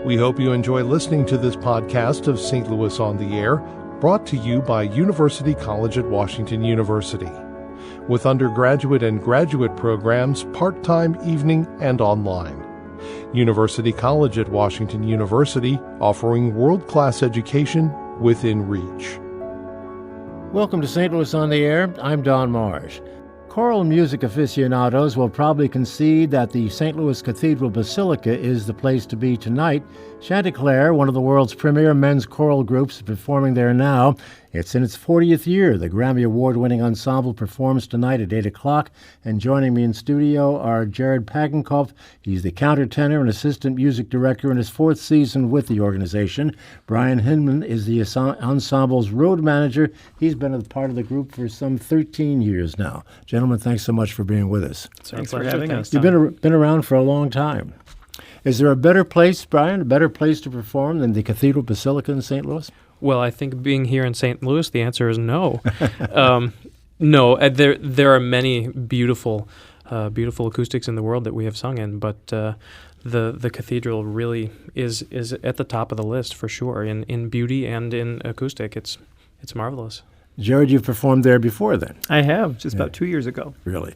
We hope you enjoy listening to this podcast of St. Louis on the Air, brought to you by University College at Washington University, with undergraduate and graduate programs part-time, evening, and online. University College at Washington University, offering world-class education within reach. Welcome to St. Louis on the Air. I'm Don Marsh. Choral music aficionados will probably concede that the St. Louis Cathedral Basilica is the place to be tonight. Chanticleer, one of the world's premier men's choral groups, is performing there now. It's in its 40th year. The Grammy Award-winning ensemble performs tonight at 8 o'clock. And joining me in studio are Jared Pagenkopf. He's the countertenor and assistant music director in his fourth season with the organization. Brian Hinman is the ensemble's road manager. He's been a part of the group for some 13 years now. Gentlemen, thanks so much for being with us. Thanks for having us. You've been around for a long time. Is there a better place, Brian, a better place to perform than the Cathedral Basilica in St. Louis? Well, I think being here in St. Louis, the answer is no. No, there are many beautiful acoustics in the world that we have sung in, but the cathedral really is at the top of the list for sure in beauty and in acoustic. It's marvelous. Jared, you've performed there before then. I have, just about 2 years ago. Really.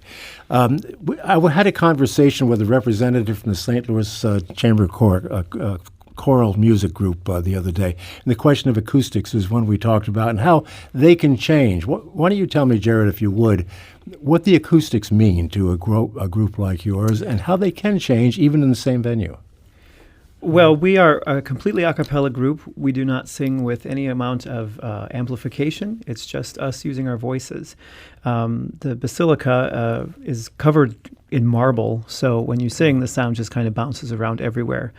I had a conversation with a representative from the St. Louis Chamber Choral Music Group the other day. And the question of acoustics is one we talked about and how they can change. Why don't you tell me, Jared, if you would, what the acoustics mean to a group like yours and how they can change even in the same venue? Well, we are a completely a cappella group. We do not sing with any amount of amplification. It's just us using our voices. The basilica is covered in marble, so when you sing, the sound just kind of bounces around everywhere.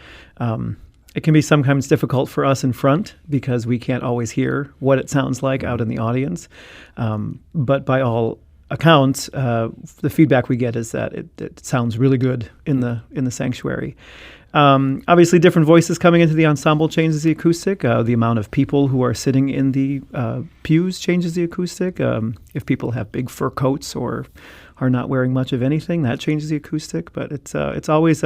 It can be sometimes difficult for us in front because we can't always hear what it sounds like out in the audience. But by all accounts, the feedback we get is that it sounds really good in the sanctuary. Obviously, different voices coming into the ensemble changes the acoustic. The amount of people who are sitting in the pews changes the acoustic. If people have big fur coats or are not wearing much of anything, that changes the acoustic. But it's always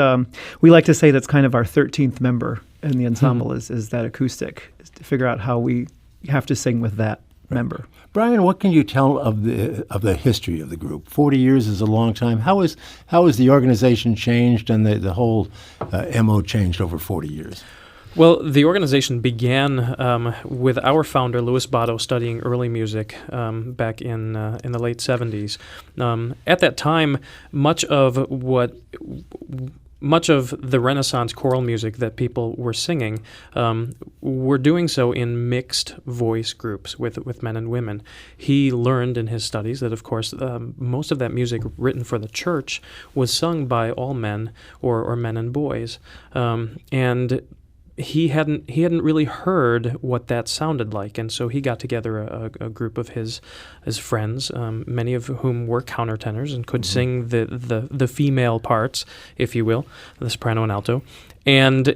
we like to say that's kind of our 13th member in the ensemble is that acoustic, is to figure out how we have to sing with that member. Brian, what can you tell of the history of the group? 40 years is a long time. How has the organization changed and the whole MO changed over 40 years? Well, the organization began with our founder, Louis Botto, studying early music back in the late 70s. At that time, much of the Renaissance choral music that people were singing were doing so in mixed voice groups with men and women. He learned in his studies that, of course, most of that music written for the church was sung by all men or men and boys. And he hadn't really heard what that sounded like, and so he got together a group of his friends, many of whom were countertenors and could sing the female parts, if you will, the soprano and alto, and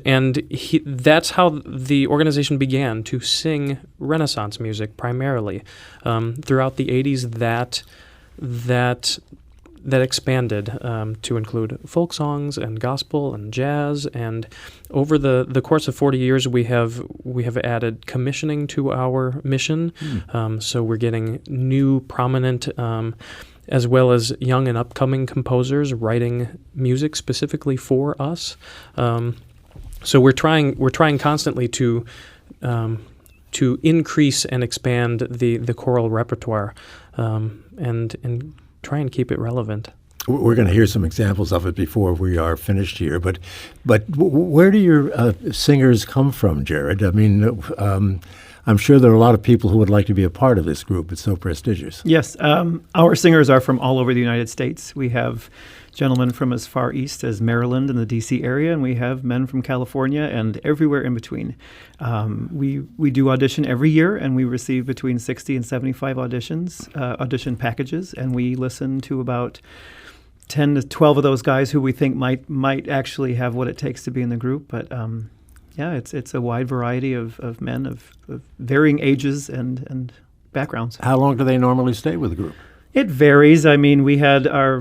that's how the organization began to sing Renaissance music primarily. Throughout the 80s, that expanded to include folk songs and gospel and jazz, and over the course of 40 years, we have added commissioning to our mission. So we're getting new, prominent, as well as young and upcoming composers writing music specifically for us. So we're trying constantly to increase and expand the choral repertoire, and try and keep it relevant. We're going to hear some examples of it before we are finished here, but where do your singers come from, Jared? I mean, I'm sure there are a lot of people who would like to be a part of this group. It's so prestigious. Yes, our singers are from all over the United States. We have gentlemen from as far east as Maryland and the D.C. area, and we have men from California and everywhere in between. We do audition every year, and we receive between 60 and 75 audition packages, and we listen to about 10 to 12 of those guys who we think might actually have what it takes to be in the group. But it's a wide variety of men of varying ages and backgrounds. How long do they normally stay with the group? It varies. I mean, we had our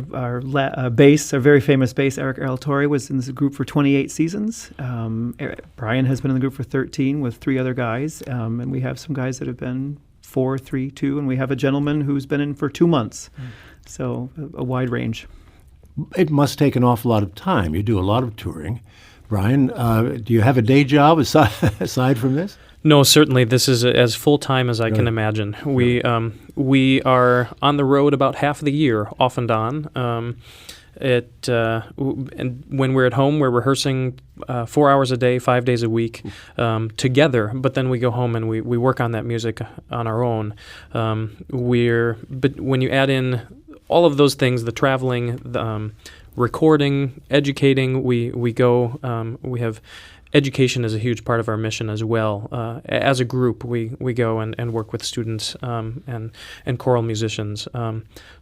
bass, our very famous bass, Eric Torre, was in this group for 28 seasons. Brian has been in the group for 13 with 3 other guys, and we have some guys that have been 4, 3, 2, and we have a gentleman who's been in for 2 months. So a wide range. It must take an awful lot of time. You do a lot of touring. Brian, do you have a day job aside from this? No, certainly. This is as full-time as I can imagine. We are on the road about half of the year, off and on. And when we're at home, we're rehearsing 4 hours a day, 5 days a week together. But then we go home and we work on that music on our own. But when you add in all of those things, the traveling, the recording, educating, we go. We have education is a huge part of our mission as well. As a group, we go and work with students and choral musicians.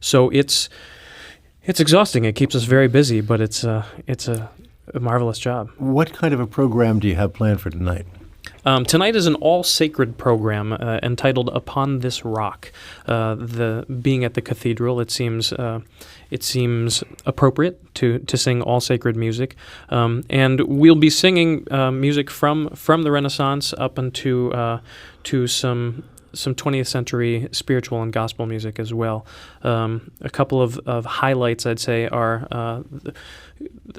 So it's exhausting. It keeps us very busy, but it's a marvelous job. What kind of a program do you have planned for tonight? Tonight is an all-sacred program entitled "Upon This Rock." Being at the cathedral, it seems appropriate to sing all sacred music, and we'll be singing music from the Renaissance up into to some 20th century spiritual and gospel music as well. A couple of highlights, I'd say, are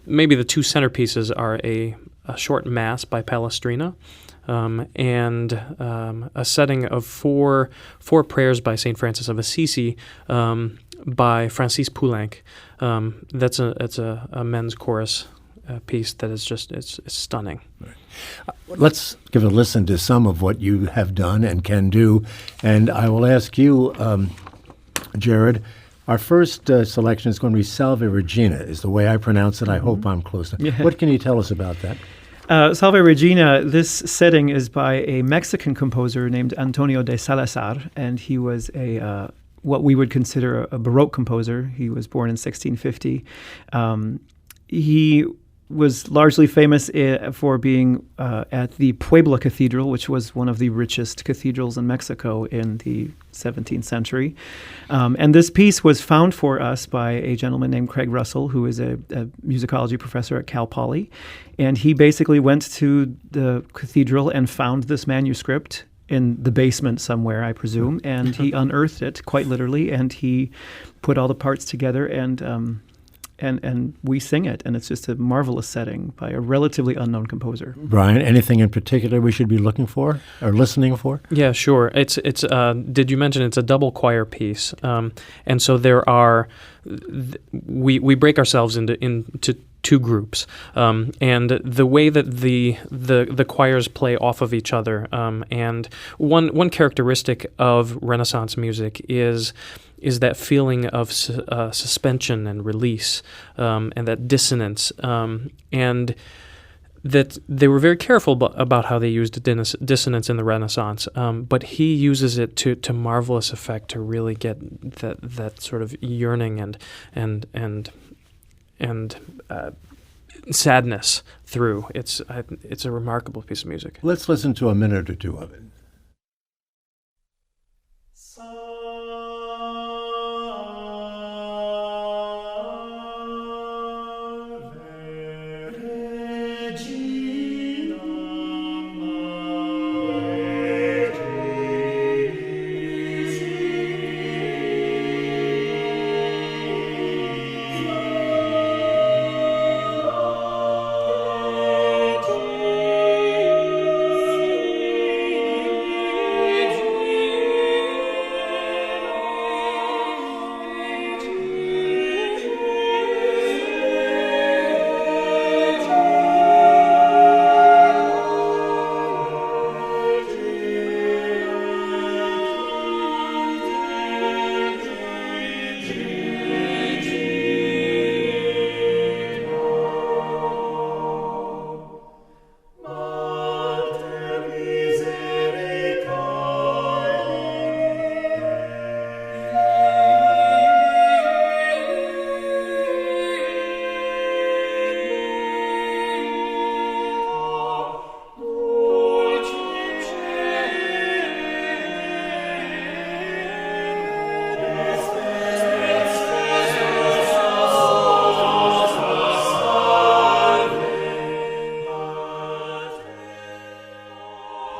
maybe the 2 centerpieces are a short mass by Palestrina. And a setting of four prayers by St. Francis of Assisi by Francis Poulenc. It's a men's chorus piece that is it's stunning. Right. Let's give a listen to some of what you have done and can do. And I will ask you, Jared, our first selection is going to be Salve Regina, is the way I pronounce it. I hope I'm close. Yeah. What can you tell us about that? Salve Regina, this setting is by a Mexican composer named Antonio de Salazar, and he was what we would consider a Baroque composer. He was born in 1650. He was largely famous for being at the Puebla Cathedral, which was one of the richest cathedrals in Mexico in the 17th century. And this piece was found for us by a gentleman named Craig Russell, who is a musicology professor at Cal Poly. And he basically went to the cathedral and found this manuscript in the basement somewhere, I presume, and he unearthed it, quite literally, and he put all the parts together and we sing it, and it's just a marvelous setting by a relatively unknown composer. Brian, anything in particular we should be looking for or listening for? Yeah, sure. It's did you mention it's a double choir piece, and so there are we break ourselves into 2 groups, and the way that the choirs play off of each other, and one characteristic of Renaissance music is that feeling of suspension and release, and that dissonance, and that they were very careful about how they used dissonance in the Renaissance, but he uses it to marvelous effect to really get that sort of yearning and sadness through. It's a remarkable piece of music. Let's listen to a minute or 2 of it.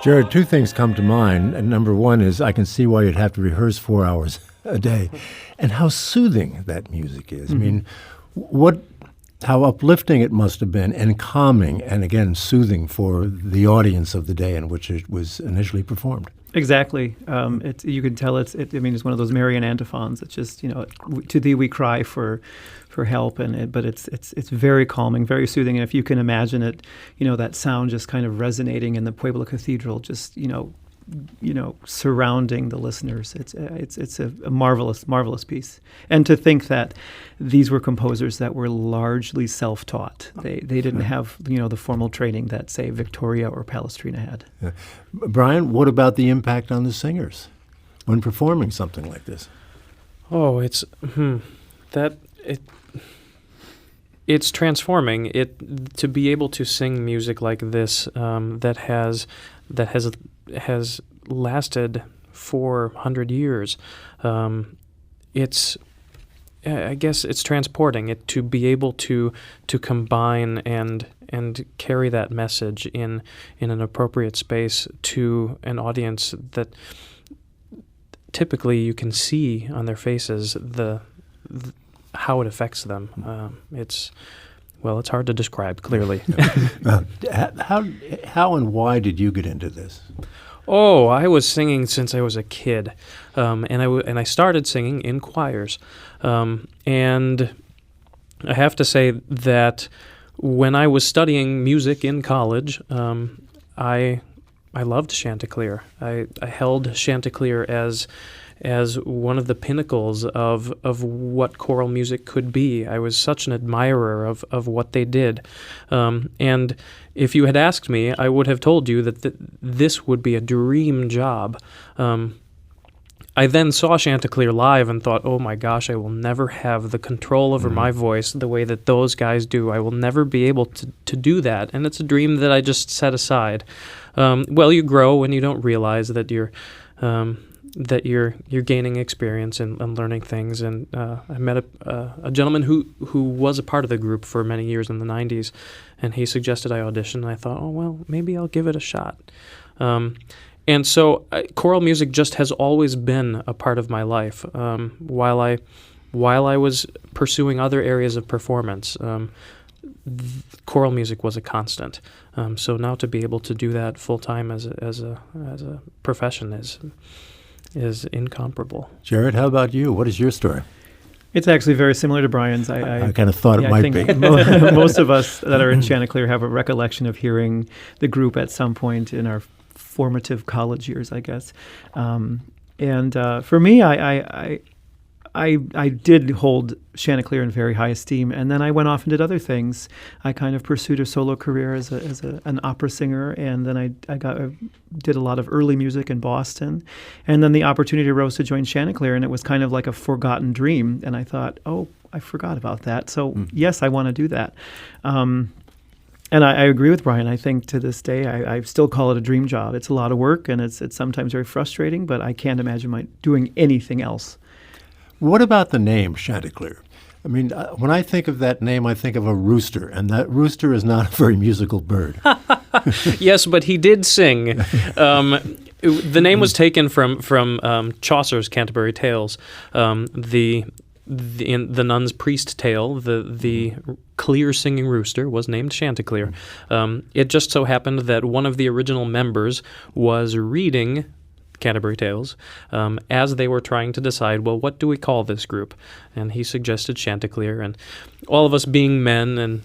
Jared, two things come to mind. And number one is I can see why you'd have to rehearse 4 hours a day, and how soothing that music is. I mean, how uplifting it must have been, and calming, and again, soothing for the audience of the day in which it was initially performed. Exactly. You can tell it's one of those Marian antiphons. It's just, to thee we cry for help, but it's very calming, very soothing. And if you can imagine it, that sound just kind of resonating in the Puebla Cathedral, just surrounding the listeners. It's a marvelous piece. And to think that these were composers that were largely self-taught. They didn't have the formal training that, say, Victoria or Palestrina had. Yeah. Brian, what about the impact on the singers when performing something like this? Oh, it's transforming. To be able to sing music like this that has lasted 400 years. I guess it's transporting it to be able to combine and carry that message in an appropriate space to an audience that typically you can see on their faces how it affects them. It's hard to describe clearly. How and why did you get into this? Oh, I was singing since I was a kid, and I started singing in choirs. And I have to say that when I was studying music in college, I loved Chanticleer. I held Chanticleer as one of the pinnacles of what choral music could be. I was such an admirer of what they did. And if you had asked me, I would have told you that this would be a dream job. I then saw Chanticleer live and thought, oh my gosh, I will never have the control over my voice the way that those guys do. I will never be able to do that. And it's a dream that I just set aside. You grow and you don't realize that you're gaining experience and learning things. And I met a gentleman who was a part of the group for many years in the 90s, and he suggested I audition. And I thought, maybe I'll give it a shot. And so choral music just has always been a part of my life. While I was pursuing other areas of performance, choral music was a constant. So now to be able to do that full time as a profession is incomparable. Jared, how about you? What is your story? It's actually very similar to Brian's. I kind of thought it might be. Most of us that are in Chanticleer have a recollection of hearing the group at some point in our formative college years, I guess. For me, I did hold Chanticleer in very high esteem, and then I went off and did other things. I kind of pursued a solo career as an opera singer, and then I did a lot of early music in Boston, and then the opportunity arose to join Chanticleer, and it was kind of like a forgotten dream, and I thought, I forgot about that. So yes, I want to do that. And I agree with Brian. I think to this day, I still call it a dream job. It's a lot of work, and it's sometimes very frustrating, but I can't imagine doing anything else. What about the name Chanticleer? I mean, when I think of that name, I think of a rooster, and that rooster is not a very musical bird. Yes, but he did sing. The name was taken from Chaucer's Canterbury Tales. In the Nun's Priest tale, the clear singing rooster was named Chanticleer. It just so happened that one of the original members was reading Canterbury Tales as they were trying to decide, what do we call this group? And he suggested Chanticleer, and all of us being men and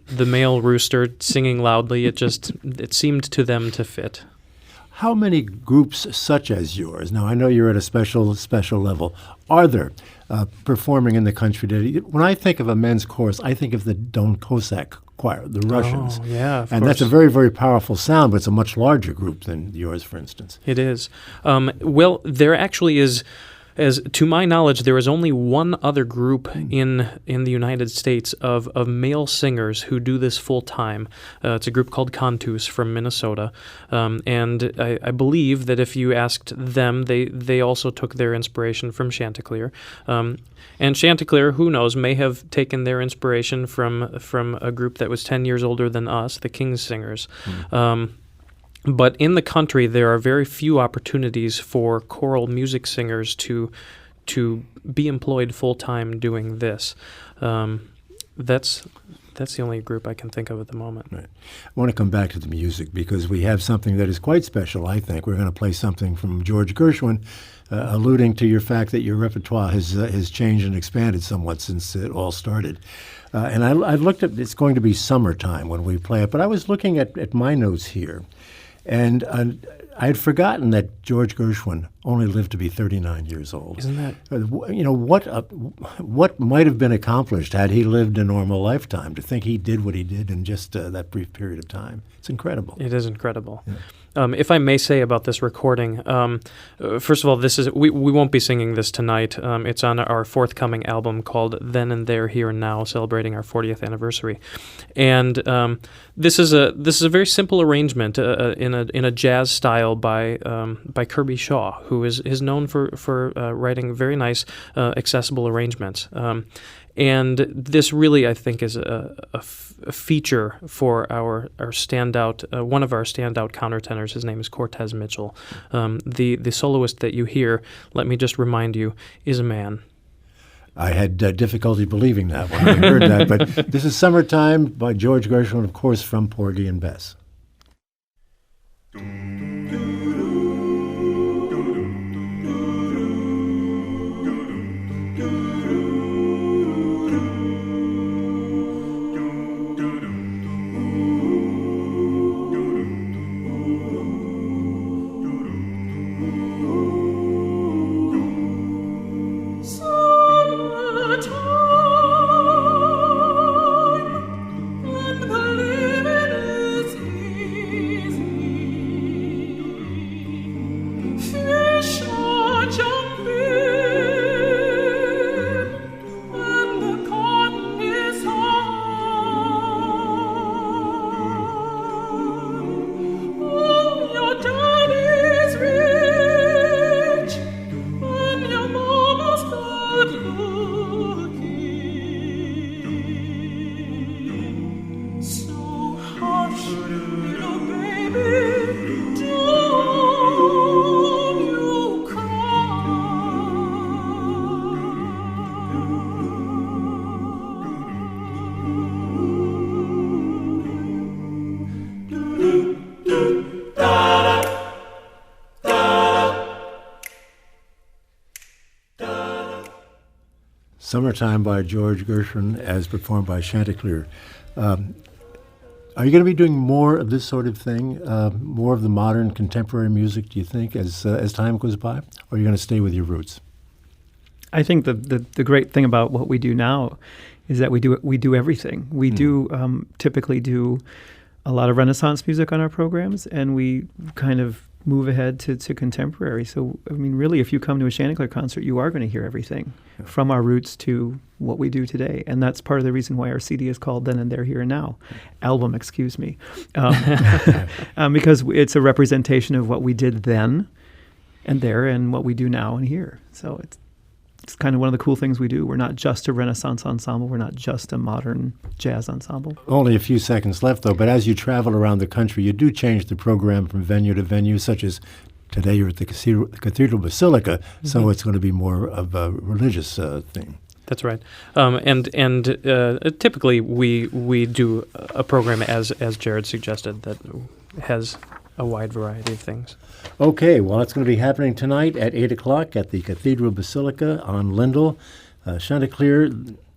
the male rooster singing loudly, it seemed to them to fit. How many groups such as yours, now I know you're at a special level, are there performing in the country today? When I think of a men's chorus, I think of the Don Cossack choir, the Russians. Oh, yeah, of and course. That's a very, very powerful sound, but it's a much larger group than yours, for instance. It is. There actually is, to my knowledge, there is only one other group in the United States of male singers who do this full time. It's a group called Cantus from Minnesota, and I believe that if you asked them, they also took their inspiration from Chanticleer. And Chanticleer, who knows, may have taken their inspiration from a group that was 10 years older than us, the King's Singers. But in the country, there are very few opportunities for choral music singers to be employed full-time doing this. That's the only group I can think of at the moment. Right. I want to come back to the music because we have something that is quite special, I think. We're going to play something from George Gershwin, alluding to your fact that your repertoire has changed and expanded somewhat since it all started. And I've looked at, it's going to be summertime when we play it, but I was looking at my notes here, and I'd forgotten that George Gershwin only lived to be 39 years old. Isn't that? What might have been accomplished had he lived a normal lifetime? To think he did what he did in just that brief period of time. It's incredible. It is incredible. Yeah. If I may say about this recording, first of all, we won't be singing this tonight. It's on our forthcoming album called Then and There, Here and Now, celebrating our 40th anniversary. And this is a very simple arrangement in a jazz style by Kirby Shaw, who is known for writing very nice, accessible arrangements. And this really, I think, is a feature for our standout, one of our standout countertenors. His name is Cortez Mitchell. The soloist that you hear, let me just remind you, is a man. I had difficulty believing that when I heard that, but this is Summertime by George Gershwin, of course, from Porgy and Bess. Summertime by George Gershwin as performed by Chanticleer. Are you going to be doing more of this sort of thing, more of the modern contemporary music, do you think, as time goes by? Or are you going to stay with your roots? I think the great thing about what we do now is that we do everything. We do typically do a lot of Renaissance music on our programs, and we kind of move ahead to contemporary. So, I mean, really, if you come to a Chanticleer concert, you are going to hear everything from our roots to what we do today. And that's part of the reason why our CD is called Then and There, Here and Now. Album, excuse me. Because it's a representation of what we did then and there and what we do now and here. So it's kind of one of the cool things we do. We're not just a Renaissance ensemble. We're not just a modern jazz ensemble. Only a few seconds left, though. But as you travel around the country, you do change the program from venue to venue, such as today you're at the Cathedral Basilica, so it's going to be more of a religious thing. That's right. And typically we do a program, as Jared suggested, that has a wide variety of things. Okay, well, it's going to be happening tonight at 8 o'clock at the Cathedral Basilica on Lindell. Chanticleer,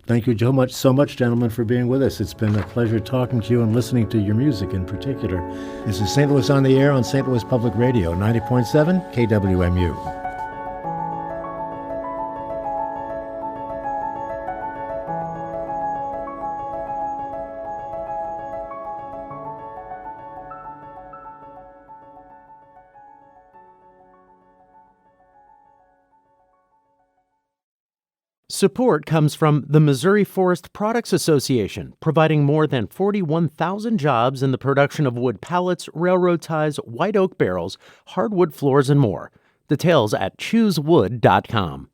thank you so much, gentlemen, for being with us. It's been a pleasure talking to you and listening to your music in particular. This is St. Louis on the Air on St. Louis Public Radio, 90.7 KWMU. Support comes from the Missouri Forest Products Association, providing more than 41,000 jobs in the production of wood pallets, railroad ties, white oak barrels, hardwood floors, and more. Details at choosewood.com.